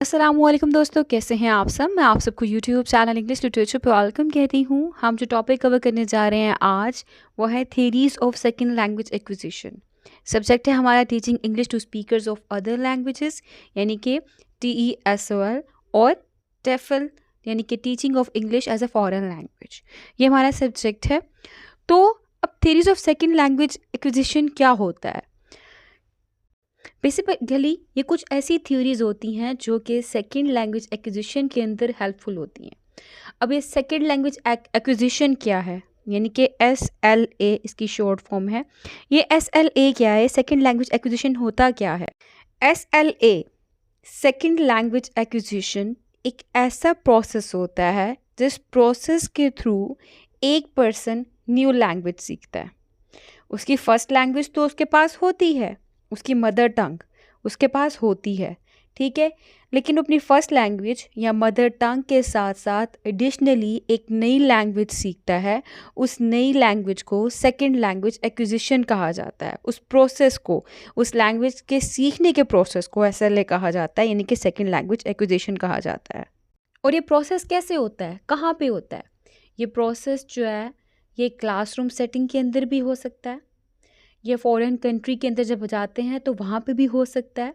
अस्सलामुअलैकुम दोस्तों, कैसे हैं आप सब। मैं आप सबको यूट्यूब चैनल इंग्लिश लिटरेचर पे वेलकम कहती हूँ। हम जो टॉपिक कवर करने जा रहे हैं आज वो है theories of second language acquisition. Subject है हमारा teaching English to speakers of other languages, यानी कि TESOL, और TEFL यानी कि teaching of English as a foreign language. ये हमारा सब्जेक्ट है। तो अब theories of second language acquisition क्या होता है। बेसिकली ये कुछ ऐसी थ्योरीज होती हैं जो कि सेकेंड लैंग्वेज एक्विजिशन के अंदर हेल्पफुल होती हैं। अब ये सेकेंड लैंग्वेज एक्विजिशन क्या है, यानी कि SLA इसकी शॉर्ट फॉर्म है। ये SLA क्या है, सेकेंड लैंग्वेज एक्विजिशन होता क्या है। SLA सेकेंड लैंग्वेज एक्विजिशन एक ऐसा प्रोसेस होता है जिस प्रोसेस के थ्रू एक पर्सन न्यू लैंग्वेज सीखता है। उसकी फर्स्ट लैंग्वेज तो उसके पास होती है, उसकी मदर टंग उसके पास होती है, ठीक है, लेकिन अपनी फर्स्ट लैंग्वेज या मदर टंग के साथ साथ एडिशनली एक नई लैंग्वेज सीखता है। उस नई लैंग्वेज को सेकंड लैंग्वेज एक्विजिशन कहा जाता है। उस प्रोसेस को, उस लैंग्वेज के सीखने के प्रोसेस को SLA कहा जाता है, यानी कि सेकंड लैंग्वेज एक्विजिशन कहा जाता है। और ये प्रोसेस कैसे होता है, कहाँ पे होता है। ये प्रोसेस जो है ये क्लासरूम सेटिंग के अंदर भी हो सकता है, ये फॉरेन कंट्री के अंदर जब जाते हैं तो वहाँ पे भी हो सकता है।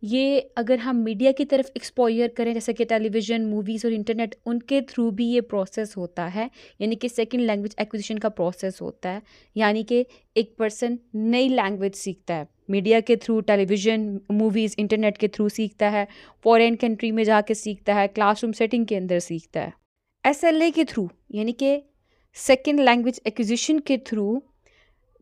ये अगर हम मीडिया की तरफ एक्सपोजर करें, जैसे कि टेलीविज़न, मूवीज़ और इंटरनेट, उनके थ्रू भी ये प्रोसेस होता है, यानी कि सेकंड लैंग्वेज एक्विजिशन का प्रोसेस होता है। यानी कि एक पर्सन नई लैंग्वेज सीखता है, मीडिया के थ्रू, टेलीविज़न, मूवीज़, इंटरनेट के थ्रू सीखता है, फॉरेन कंट्री में जाके सीखता है, क्लासरूम सेटिंग के अंदर सीखता है। SLA के थ्रू, यानी कि सेकंड लैंग्वेज एक्विजिशन के थ्रू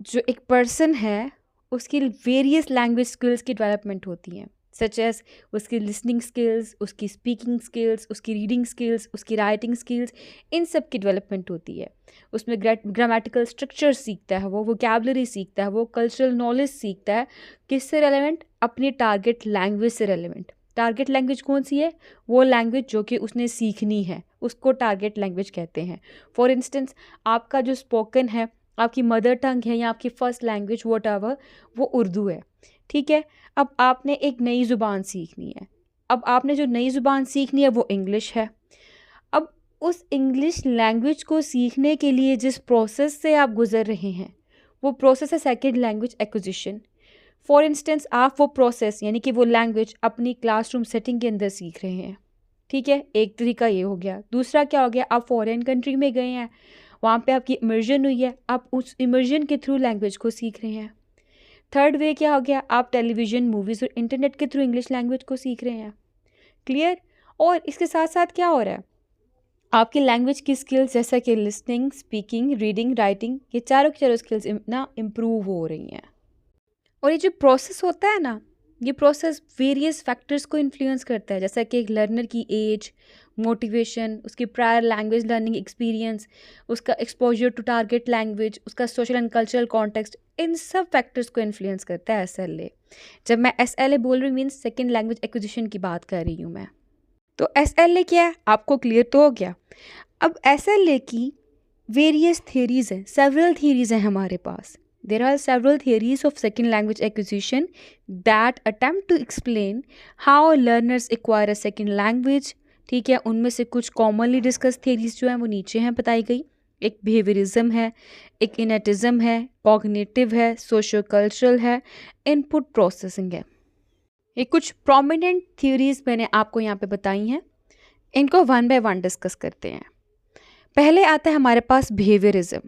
जो एक पर्सन है उसकी वेरियस लैंग्वेज स्किल्स की डेवलपमेंट होती हैं, सच एज उसकी लिसनिंग स्किल्स, उसकी स्पीकिंग स्किल्स, उसकी रीडिंग स्किल्स, उसकी राइटिंग स्किल्स, इन सब की डेवलपमेंट होती है। उसमें ग्रामेटिकल स्ट्रक्चर सीखता है, वो वोकैबुलरी सीखता है, वो कल्चरल नॉलेज सीखता है। किससे रेलेवेंट, अपनी टारगेट लैंग्वेज से रेलेवेंट। टारगेट लैंग्वेज कौन सी है, वो लैंग्वेज जो कि उसने सीखनी है उसको टारगेट लैंग्वेज कहते हैं। फॉर इंस्टेंस आपका जो स्पोकन है, आपकी मदर टंग है या आपकी फ़र्स्ट लैंग्वेज व्हाटएवर, वो उर्दू है, ठीक है। अब आपने एक नई ज़ुबान सीखनी है। अब आपने जो नई ज़ुबान सीखनी है वो इंग्लिश है। अब उस इंग्लिश लैंग्वेज को सीखने के लिए जिस प्रोसेस से आप गुज़र रहे हैं वो प्रोसेस है second language acquisition. For instance आप वो प्रोसेस यानी कि वो लैंग्वेज अपनी क्लासरूम सेटिंग के अंदर सीख रहे हैं, ठीक है। एक तरीका ये हो गया। दूसरा क्या हो गया, आप फॉरेन कंट्री में गए हैं, वहाँ पे आपकी इमर्जन हुई है, आप उस इमर्जन के थ्रू लैंग्वेज को सीख रहे हैं। थर्ड वे क्या हो गया, आप टेलीविज़न, मूवीज़ और इंटरनेट के थ्रू इंग्लिश लैंग्वेज को सीख रहे हैं। क्लियर। और इसके साथ साथ क्या हो रहा है, आपकी लैंग्वेज की स्किल्स जैसा कि लिसनिंग, स्पीकिंग, रीडिंग, राइटिंग, ये चारों की चारों स्किल्स ना इम्प्रूव हो रही हैं। और ये जो प्रोसेस होता है ना, ये प्रोसेस वेरियस फैक्टर्स को इन्फ्लुएंस करता है, जैसा कि एक लर्नर की एज, मोटिवेशन, उसकी प्रायर लैंग्वेज लर्निंग एक्सपीरियंस, उसका एक्सपोजर टू टारगेट लैंग्वेज, उसका सोशल एंड कल्चरल कॉन्टेक्स्ट, इन सब फैक्टर्स को इन्फ्लुएंस करता है SLA। जब मैं SLA बोल रही हूँ मीन्स सेकेंड लैंग्वेज एक्विजिशन की बात कर रही हूँ मैं। तो SLA क्या है, आपको क्लियर तो हो गया। अब SLA की वेरियस थियरीज़ हैं, सेवरल थियरीज़ हैं हमारे पास। There are several theories of second language acquisition that attempt to explain how learners acquire a second language, ठीक है। उनमें से कुछ कॉमनली डिस्कस थियरीज जो हैं वो नीचे हैं बताई गई। एक बिहेवियरिज्म है, एक इनेटिज्म है, कॉग्निटिव है, सोशो कल्चरल है, इनपुट प्रोसेसिंग है। ये कुछ प्रोमिनेंट थियरीज मैंने आपको यहाँ पे बताई हैं, इनको वन बाय वन डिस्कस करते हैं। पहले आता है हमारे पास बिहेवियरिज्म।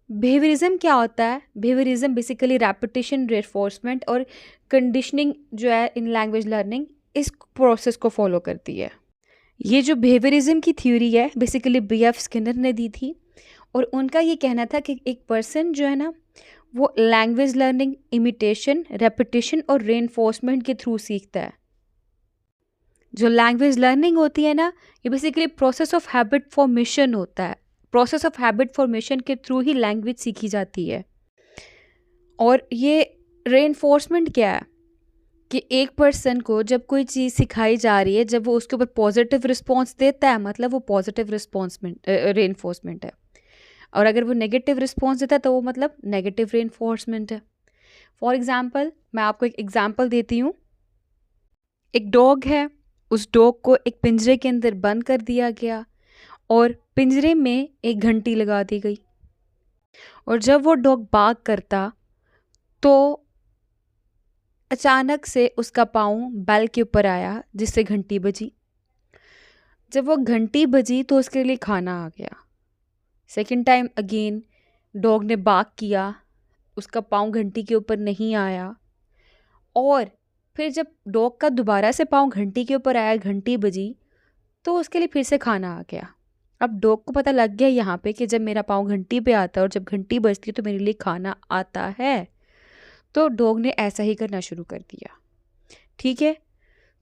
बिहेवियरिज्म क्या होता है, बिहेवियरिज्म बेसिकली रेपिटेशन, रेफोर्समेंट और कंडीशनिंग जो है इन लैंग्वेज लर्निंग, इस प्रोसेस को फॉलो करती है। ये जो बिहेवियरिज्म की थ्योरी है बेसिकली BF स्किनर ने दी थी, और उनका ये कहना था कि एक पर्सन जो है ना वो लैंग्वेज लर्निंग इमिटेशन, रेपिटेशन और रेनफोर्समेंट के थ्रू सीखता है। जो लैंग्वेज लर्निंग होती है ना, ये basically process of habit formation होता है। प्रोसेस ऑफ हैबिट फॉर्मेशन के थ्रू ही लैंग्वेज सीखी जाती है। और ये रेनफोर्समेंट क्या है कि एक पर्सन को जब कोई चीज़ सिखाई जा रही है, जब वो उसके ऊपर पॉजिटिव रिस्पॉन्स देता है, मतलब वो पॉजिटिव रेनफोर्समेंट है। और अगर वो नेगेटिव रिस्पॉन्स देता है तो वो मतलब नेगेटिव रेनफोर्समेंट है। फॉर एग्जाम्पल, मैं आपको एक एग्जाम्पल देती हूँ। एक डॉग है, उस डॉग को एक पिंजरे के अंदर बंद कर दिया गया और पिंजरे में एक घंटी लगा दी गई, और जब वो डॉग बाग करता तो अचानक से उसका पाँव बेल के ऊपर आया जिससे घंटी बजी। जब वो घंटी बजी तो उसके लिए खाना आ गया। सेकंड टाइम अगेन डॉग ने बाग किया, उसका पाँव घंटी के ऊपर नहीं आया, और फिर जब डॉग का दोबारा से पाँव घंटी के ऊपर आया, घंटी बजी, तो उसके लिए फिर से खाना आ गया। अब डॉग को पता लग गया यहाँ पे कि जब मेरा पाँव घंटी पे आता है और जब घंटी बजती है तो मेरे लिए खाना आता है, तो डॉग ने ऐसा ही करना शुरू कर दिया। ठीक है,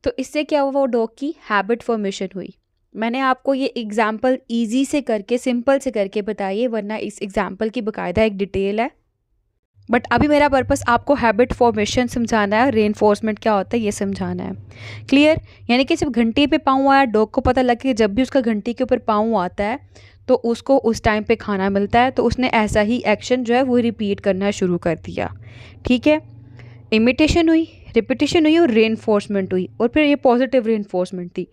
तो इससे क्या हुआ, वो डॉग की हैबिट फॉर्मेशन हुई। मैंने आपको ये एग्जाम्पल ईजी से करके, सिंपल से करके बताइए, वरना इस एग्जाम्पल की बाकायदा एक डिटेल है, बट अभी मेरा पर्पस आपको हैबिट फॉर्मेशन समझाना है, रेनफोर्समेंट क्या होता है ये समझाना है। क्लियर? यानी कि जब घंटी पे पाँव आया, डॉग को पता लग कि जब भी उसका घंटी के ऊपर पाँव आता है तो उसको उस टाइम पे खाना मिलता है, तो उसने ऐसा ही एक्शन जो है वो रिपीट करना शुरू कर दिया। ठीक है, इमिटेशन हुई, रिपीटिशन हुई और रेनफोर्समेंट हुई, और फिर ये पॉजिटिव रेनफोर्समेंट थी।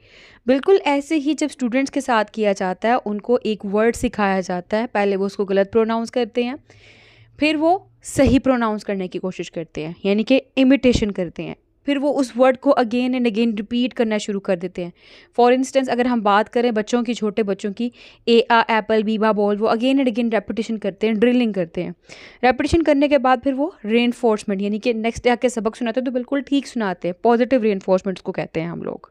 बिल्कुल ऐसे ही जब स्टूडेंट्स के साथ किया जाता है, उनको एक वर्ड सिखाया जाता है, पहले वो उसको गलत प्रोनाउंस करते हैं, फिर वो सही प्रोनाउंस करने की कोशिश करते हैं, यानी कि इमिटेशन करते हैं, फिर वो उस वर्ड को अगेन एंड अगेन रिपीट करना शुरू कर देते हैं। फॉर इंस्टेंस अगर हम बात करें बच्चों की, छोटे बच्चों की, ए आ एप्पल, बी बा बॉल, वो अगेन एंड अगेन रेपिटेशन करते हैं, ड्रिलिंग करते हैं। रेपिटेशन करने के बाद फिर वो रेनफोर्समेंट, यानी कि नेक्स्ट डे आके सबक सुनाते हैं तो बिल्कुल ठीक सुनाते हैं, पॉजिटिव रेनफोर्समेंट को कहते हैं हम लोग।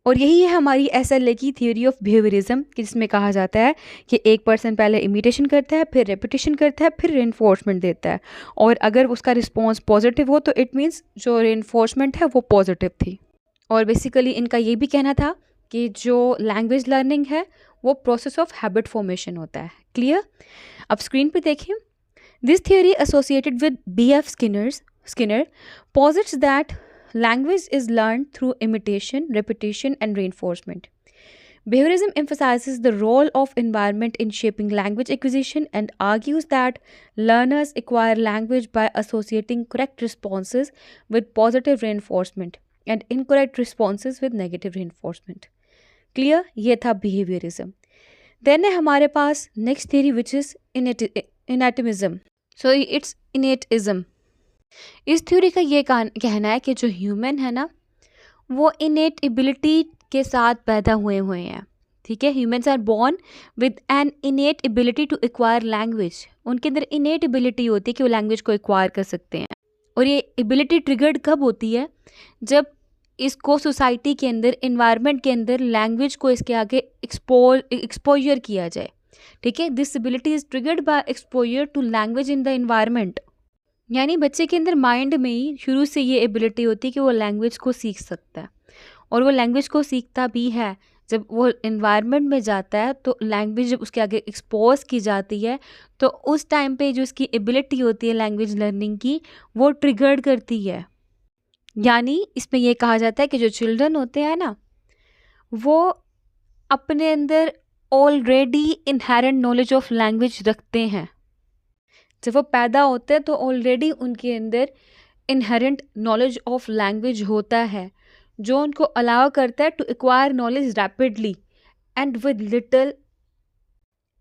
और यही है हमारी एसएलए की थ्योरी ऑफ बिहेवियरिज्म, जिसमें कहा जाता है कि एक पर्सन पहले इमिटेशन करता है, फिर रेपिटेशन करता है, फिर रेनफोर्समेंट देता है, और अगर उसका रिस्पॉन्स पॉजिटिव हो तो इट मीन्स जो रेनफोर्समेंट है वो पॉजिटिव थी। और बेसिकली इनका ये भी कहना था कि जो लैंग्वेज लर्निंग है वो प्रोसेस ऑफ हैबिट फॉर्मेशन होता है। क्लियर? अब स्क्रीन पे देखें, this theory associated with B.F. Skinner posits that language is learned through imitation, repetition, and reinforcement. Behaviorism emphasizes the role of environment in shaping language acquisition and argues that learners acquire language by associating correct responses with positive reinforcement and incorrect responses with negative reinforcement. Clear? ये था behaviorism. Then है हमारे पास next theory which is innatism. So it's innatism. इस theory का ये कहना है कि जो ह्यूमन है ना, वो इनेट एबिलिटी के साथ पैदा हुए हैं। ठीक है, humans are born with an innate ability to acquire language. उनके अंदर इनेट एबिलिटी होती है कि वो लैंग्वेज को एक्वायर कर सकते हैं, और ये एबिलिटी ट्रिगर्ड कब होती है, जब इसको सोसाइटी के अंदर, इन्वायरमेंट के अंदर लैंग्वेज को इसके आगे एक्सपोजर किया जाए। ठीक है, this ability is triggered by exposure to language in the environment. यानी बच्चे के अंदर माइंड में ही शुरू से ये एबिलिटी होती है कि वो लैंग्वेज को सीख सकता है, और वो लैंग्वेज को सीखता भी है। जब वो इन्वायरमेंट में जाता है तो लैंग्वेज जब उसके आगे एक्सपोज की जाती है तो उस टाइम पे जो उसकी एबिलिटी होती है लैंग्वेज लर्निंग की, वो ट्रिगर्ड करती है। यानी इसमें ये कहा जाता है कि जो चिल्ड्रन होते हैं ना, वो अपने अंदर already inherent knowledge of language रखते हैं। जब वो पैदा होते हैं तो ऑलरेडी उनके अंदर इनहेरेंट नॉलेज ऑफ लैंग्वेज होता है, जो उनको अलाउ करता है to acquire knowledge rapidly and with little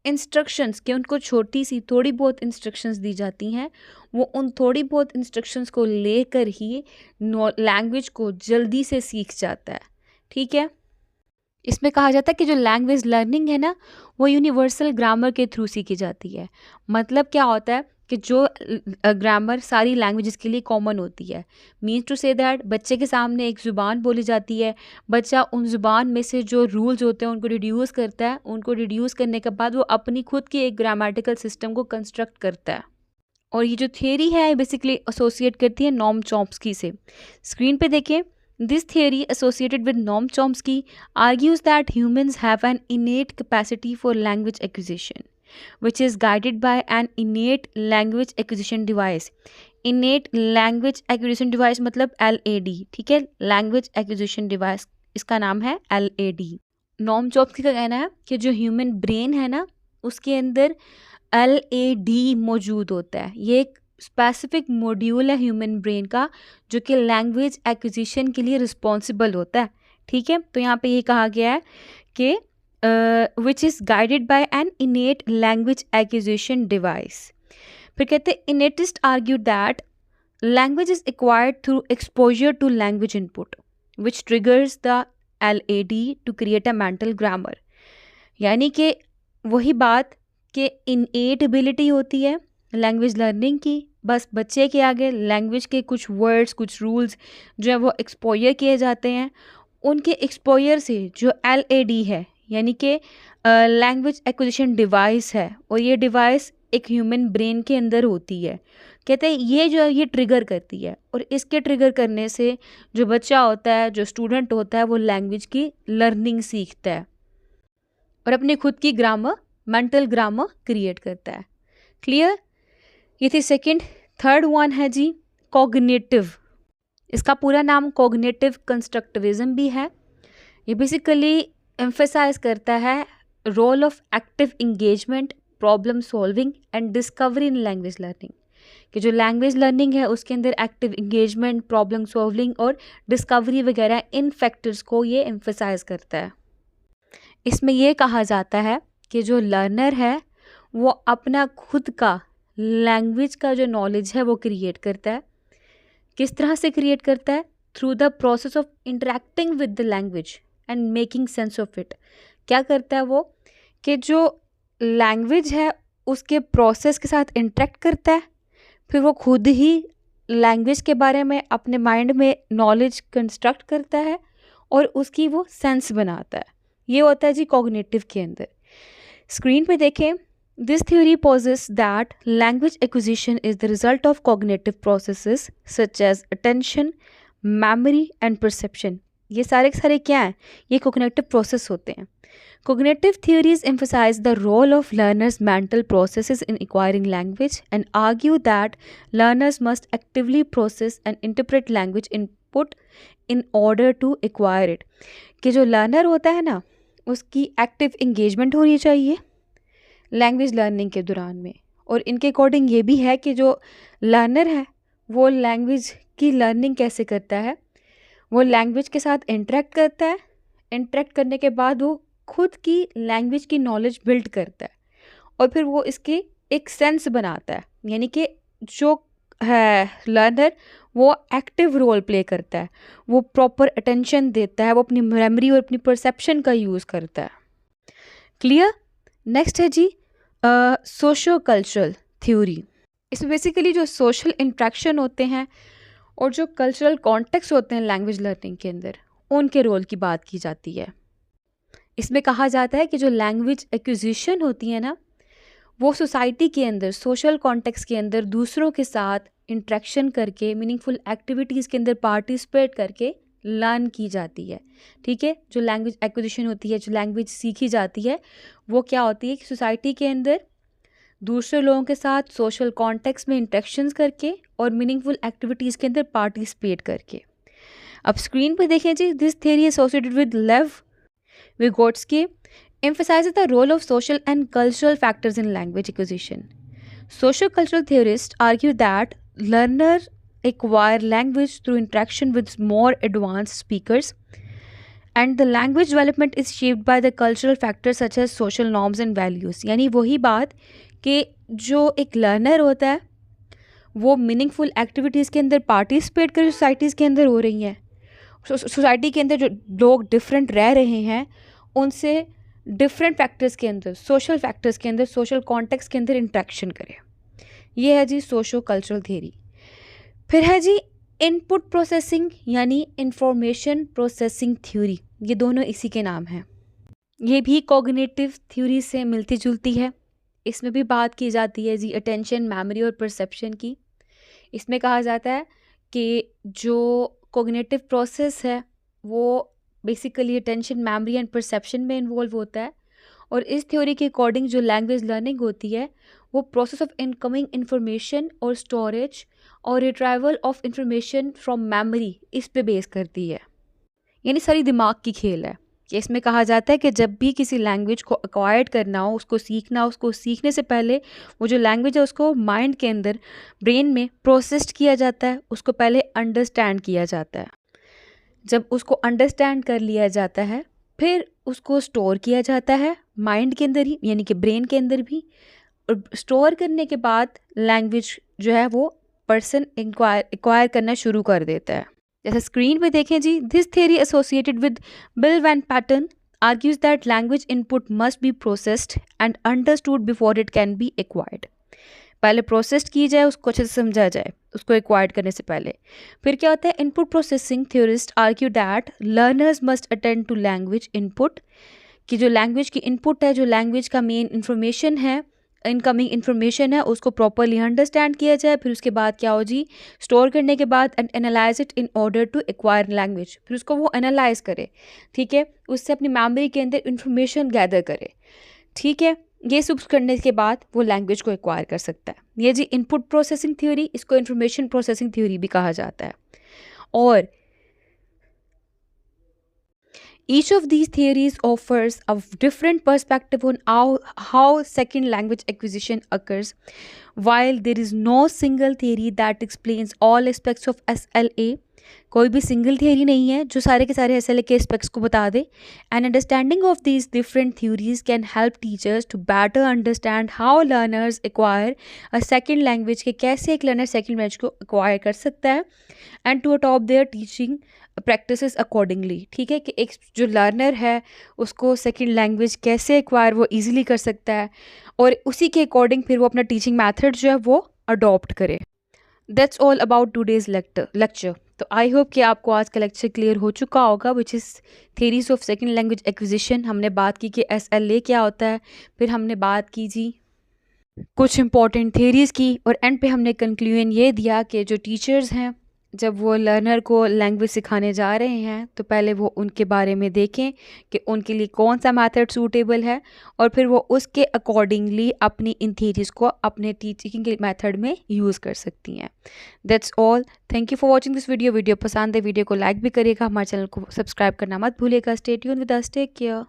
instructions, कि उनको छोटी सी थोड़ी बहुत इंस्ट्रक्शंस दी जाती हैं, वो उन थोड़ी बहुत इंस्ट्रक्शंस को लेकर ही लैंग्वेज को जल्दी से सीख जाता है। ठीक है, इसमें कहा जाता है कि जो लैंग्वेज लर्निंग है ना, वो यूनिवर्सल ग्रामर के थ्रू सीखी जाती है। मतलब क्या होता है कि जो ग्रामर सारी लैंग्वेजेस के लिए कॉमन होती है, मीन्स टू से दैट बच्चे के सामने एक ज़ुबान बोली जाती है, बच्चा उन ज़ुबान में से जो रूल्स होते हैं उनको रिड्यूस करता है, उनको रिड्यूस करने के बाद वो अपनी खुद की एक ग्रामेटिकल सिस्टम को कंस्ट्रक्ट करता है। और ये जो थियरी है बेसिकली एसोसिएट करती है नॉम चॉम्स्की से। स्क्रीन पे देखें, This theory, associated with Noam Chomsky, argues that humans have an innate capacity for language acquisition, which is guided by an innate language acquisition device. Innate language acquisition device मतलब LAD, ठीक है, language acquisition device इसका नाम है LAD। Noam Chomsky का कहना है कि जो ह्यूमन ब्रेन है ना, उसके अंदर LAD मौजूद होता है। ये एक स्पेसिफिक मॉड्यूल है ह्यूमन ब्रेन का जो कि लैंग्वेज एक्विजिशन के लिए रिस्पॉन्सिबल होता है। ठीक है, तो यहाँ पे ये कहा गया है कि which is guided by an innate language acquisition device. फिर कहते हैं innatist argue that language is acquired through exposure to language input which triggers the LAD to create a mental grammar. यानी कि वही बात कि इनएट एबिलिटी होती है लैंग्वेज लर्निंग की, बस बच्चे के आगे लैंग्वेज के कुछ वर्ड्स, कुछ रूल्स जो है वो एक्सपोजर किए जाते हैं। उनके एक्सपोजर से जो LAD है यानी कि लैंग्वेज एक्विजिशन डिवाइस है, और ये डिवाइस एक ह्यूमन ब्रेन के अंदर होती है, कहते हैं ये जो है ये ट्रिगर करती है, और इसके ट्रिगर करने से जो बच्चा होता है, जो स्टूडेंट होता है, वो लैंग्वेज की लर्निंग सीखता है और अपने खुद की ग्रामर, मेंटल ग्रामर क्रिएट करता है। क्लियर? ये थी सेकंड। थर्ड वन है जी कॉग्निटिव। इसका पूरा नाम कॉग्निटिव कंस्ट्रक्टिविज्म भी है। ये बेसिकली एम्फेसाइज करता है role of active engagement, problem solving and discovery in language learning, कि जो लैंग्वेज लर्निंग है उसके अंदर एक्टिव इंगेजमेंट, प्रॉब्लम सॉल्विंग और डिस्कवरी वगैरह इन फैक्टर्स को ये एम्फेसाइज करता है। इसमें ये कहा जाता है कि जो लर्नर है वो अपना खुद का लैंग्वेज का जो नॉलेज है वो क्रिएट करता है। किस तरह से क्रिएट करता है? Through the process of interacting with the language and making sense of it. क्या करता है वो कि जो लैंग्वेज है उसके प्रोसेस के साथ इंटरेक्ट करता है, फिर वो खुद ही लैंग्वेज के बारे में अपने माइंड में नॉलेज कंस्ट्रक्ट करता है और उसकी वो सेंस बनाता है। ये होता है जी कॉग्निटिव के अंदर। स्क्रीन पे देखें, this theory posits that language acquisition is the result of cognitive processes such as attention, memory and perception. ये सारे के सारे क्या हैं? ये कॉग्निटिव प्रोसेस होते हैं। Cognitive theories emphasize the role of learners' mental processes in acquiring language and argue that learners must actively process and interpret language input in order to acquire it। कि जो लर्नर होता है ना उसकी active engagement होनी चाहिए language learning के दौरान में, और इनके अकॉर्डिंग ये भी है कि जो लर्नर है वो लैंग्वेज की लर्निंग कैसे करता है, वो लैंग्वेज के साथ इंटरेक्ट करता है, इंटरेक्ट करने के बाद वो खुद की लैंग्वेज की नॉलेज बिल्ड करता है और फिर वो इसके एक सेंस बनाता है। यानी कि जो है लर्नर वो एक्टिव रोल प्ले करता है, वो प्रॉपर अटेंशन देता है, वो अपनी मेमोरी और अपनी परसेप्शन का यूज़ करता है। क्लियर? नेक्स्ट है जी सोशो कल्चरल थ्योरी। इसमें बेसिकली जो सोशल इंट्रैक्शन होते हैं और जो कल्चरल कॉन्टेक्स्ट होते हैं लैंग्वेज लर्निंग के अंदर, उनके रोल की बात की जाती है। इसमें कहा जाता है कि जो लैंग्वेज एक्विजिशन होती है ना वो सोसाइटी के अंदर, सोशल कॉन्टेक्स्ट के अंदर दूसरों के साथ इंट्रैक्शन करके, मीनिंगफुल एक्टिविटीज़ के अंदर पार्टिसिपेट करके लर्न की जाती है। ठीक है, जो लैंग्वेज एक्विजिशन होती है, जो लैंग्वेज सीखी जाती है, वो क्या होती है कि सोसाइटी के अंदर दूसरे लोगों के साथ सोशल कॉन्टेक्स्ट में इंट्रैक्शंस करके और मीनिंगफुल एक्टिविटीज़ के अंदर पार्टिसिपेट करके। अब स्क्रीन पर देखें जी, दिस थ्योरी एसोसिएटेड विद लेव Vygotsky emphasizes the role of social and cultural factors in language acquisition. Socio-cultural theorists argue that learners acquire language through interaction with more advanced speakers, and the language development is shaped by the cultural factors such as social norms and values. यानी वही बात कि जो एक learner होता है वो meaningful activities के अंदर पार्टिसिपेट कर सोसाइटीज़ के अंदर हो रही हैं, सोसाइटी के अंदर जो लोग डिफरेंट रह रहे हैं उनसे डिफरेंट फैक्टर्स के अंदर, सोशल फैक्टर्स के अंदर, सोशल कॉन्टेक्स्ट के अंदर इंट्रैक्शन करें। ये है जी सोशो कल्चरल थ्योरी। फिर है जी इनपुट प्रोसेसिंग यानी इंफॉर्मेशन प्रोसेसिंग थ्योरी। ये दोनों इसी के नाम हैं। ये भी कॉग्निटिव थ्योरी से मिलती जुलती है। इसमें भी बात की जाती है जी अटेंशन, मेमोरी और परसेप्शन की। इसमें कहा जाता है कि जो कॉग्निटिव प्रोसेस है वो basically attention, memory and perception में इन्वॉल्व होता है, और इस थ्योरी के अकॉर्डिंग जो लैंग्वेज लर्निंग होती है वो प्रोसेस ऑफ इनकमिंग इंफॉर्मेशन और स्टोरेज और retrieval of information from memory इस पे बेस करती है। यानी सारी दिमाग की खेल है। कि इसमें कहा जाता है कि जब भी किसी लैंग्वेज को एक्वायर्ड करना हो, उसको सीखना हो, उसको सीखने से पहले वो जो लैंग्वेज है उसको माइंड के अंदर, ब्रेन में प्रोसेस्ड किया जाता है, उसको पहले अंडरस्टैंड किया जाता है। जब उसको अंडरस्टैंड कर लिया जाता है फिर उसको स्टोर किया जाता है माइंड के अंदर ही, यानी कि ब्रेन के अंदर भी। और स्टोर करने के बाद लैंग्वेज जो है वो पर्सन एक्वायर करना शुरू कर देता है। जैसे स्क्रीन पे देखें जी, this theory associated with Bill Van Patten argues that language input must be processed and understood before it can be acquired। पहले प्रोसेस्ड की जाए, उसको अच्छे से समझा जाए उसको एक्वायर्ड करने से पहले। फिर क्या होता है, input processing theorist argue that learners must attend to language input, कि जो लैंग्वेज की इनपुट है, जो लैंग्वेज का मेन इन्फॉर्मेशन है, इनकमिंग इन्फॉर्मेशन है, उसको प्रॉपरली अंडरस्टैंड किया जाए। फिर उसके बाद क्या हो जी, स्टोर करने के बाद and analyze it in order to acquire language. फिर उसको वो एनालाइज करे, ठीक है, उससे अपनी मेमोरी के अंदर इन्फॉर्मेशन गैदर करे, ठीक है। ये सब करने के बाद वो लैंग्वेज को एक्वायर कर सकता है। ये जी इनपुट प्रोसेसिंग थ्योरी, इसको इन्फॉर्मेशन प्रोसेसिंग थ्योरी भी कहा जाता है। और each of these theories offers a different perspective on how second language acquisition occurs. While there is no single theory that explains all aspects of SLA, कोई भी single theory नहीं है जो सारे के सारे SLA के एस्पेक्ट्स को बता दे। And understanding of these different theories can help teachers to better understand how learners acquire a second language, के कैसे एक लर्नर सेकेंड लैंग्वेज को एक्वायर कर सकता है, and to adopt their teaching practices accordingly, ठीक है, कि एक जो लर्नर है उसको सेकेंड लैंग्वेज कैसे एक्वायर वो ईजिली कर सकता है और उसी के अकॉर्डिंग फिर वो अपना टीचिंग मैथड जो है वो अडॉप्ट करे। That's all about today's lecture. तो आई होप कि आपको आज का लेक्चर क्लियर हो चुका होगा, which is theories of second language acquisition. हमने बात की कि SLA क्या होता है, फिर हमने बात की जी कुछ इंपॉर्टेंट थेरीज़ की, और एंड पे हमने कंक्लूजन ये दिया कि जो टीचर्स हैं जब वो लर्नर को लैंग्वेज सिखाने जा रहे हैं तो पहले वो उनके बारे में देखें कि उनके लिए कौन सा मेथड सूटेबल है, और फिर वो उसके अकॉर्डिंगली अपनी इन थीरीज़ को अपने टीचिंग के मेथड में यूज़ कर सकती हैं। That's all. Thank you for watching this video. Video पसंद है वीडियो को लाइक भी करिएगा, हमारे चैनल को सब्सक्राइब करना मत भूलिएगा। Stay tuned with us, take care.